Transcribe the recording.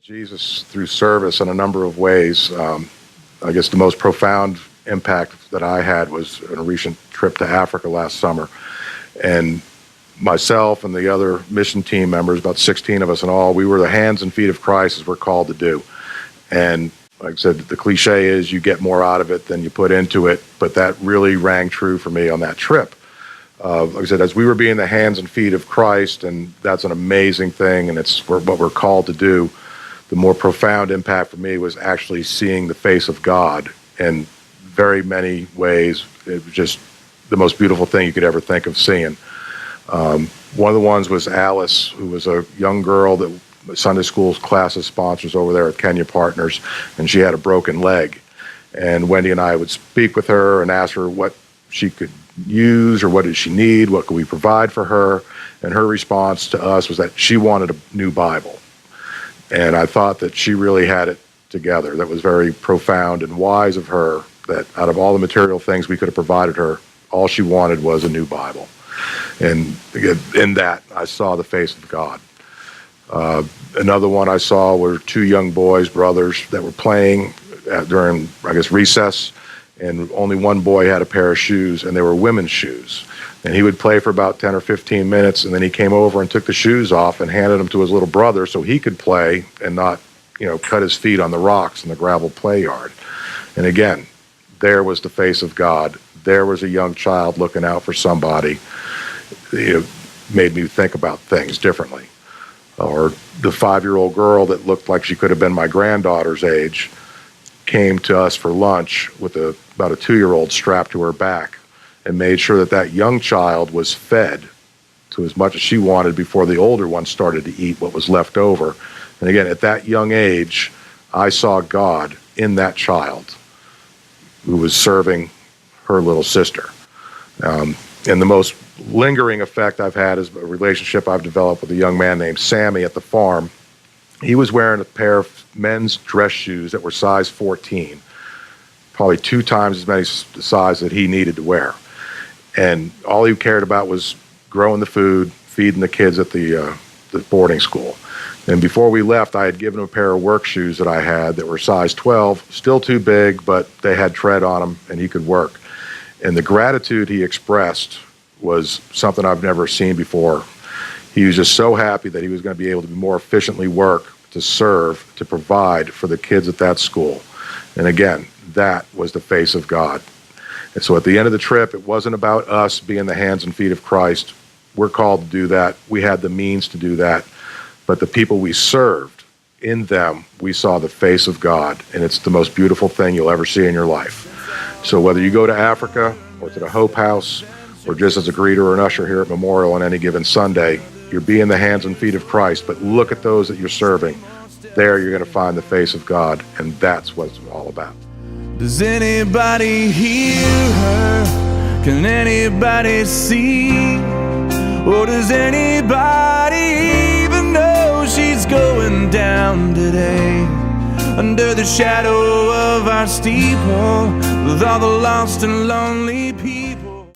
Jesus through service in a number of ways. I guess the most profound impact that I had was in a recent trip to Africa last summer. And myself and the other mission team members, about 16 of us in all, we were the hands and feet of Christ as we're called to do. And like I said, the cliche is you get more out of it than you put into it, but that really rang true for me on that trip. Like I said, as we were being the hands and feet of Christ, and that's an amazing thing, and it's what we're called to do, the more profound impact for me was actually seeing the face of God in very many ways. It was just the most beautiful thing you could ever think of seeing. One of the ones was Alice, who was a young girl that Sunday school classes sponsors over there at Kenya Partners, and she had a broken leg. And Wendy and I would speak with her and ask her what she could use or what did she need, what could we provide for her, and her response to us was that she wanted a new Bible. And I thought that she really had it together. That was very profound and wise of her, that out of all the material things we could have provided her, all she wanted was a new Bible. And in that, I saw the face of God. Another one I saw were two young boys, brothers, that were playing during, I guess, recess, and only one boy had a pair of shoes, and they were women's shoes. And he would play for about 10 or 15 minutes, and then he came over and took the shoes off and handed them to his little brother so he could play and not, cut his feet on the rocks in the gravel play yard. And again, there was the face of God. There was a young child looking out for somebody. It made me think about things differently. Or the 5-year-old girl that looked like she could have been my granddaughter's age came to us for lunch with about a 2-year-old strapped to her back, and made sure that that young child was fed to as much as she wanted before the older one started to eat what was left over. And again, at that young age, I saw God in that child who was serving her little sister. And the most lingering effect I've had is a relationship I've developed with a young man named Sammy at the farm. He was wearing a pair of men's dress shoes that were size 14, probably 2 times as many size that he needed to wear. And all he cared about was growing the food, feeding the kids at the boarding school. And before we left, I had given him a pair of work shoes that I had that were size 12, still too big, but they had tread on them and he could work. And the gratitude he expressed was something I've never seen before. He was just so happy that he was going to be able to more efficiently work, to serve, to provide for the kids at that school. And again, that was the face of God. And so at the end of the trip, it wasn't about us being the hands and feet of Christ. We're called to do that. We had the means to do that. But the people we served, in them, we saw the face of God. And it's the most beautiful thing you'll ever see in your life. So whether you go to Africa or to the Hope House, or just as a greeter or an usher here at Memorial on any given Sunday, you're being the hands and feet of Christ. But look at those that you're serving. There you're going to find the face of God. And that's what it's all about. Does anybody hear her? Can anybody see? Or does anybody even know she's going down today? Under the shadow of our steeple, with all the lost and lonely people.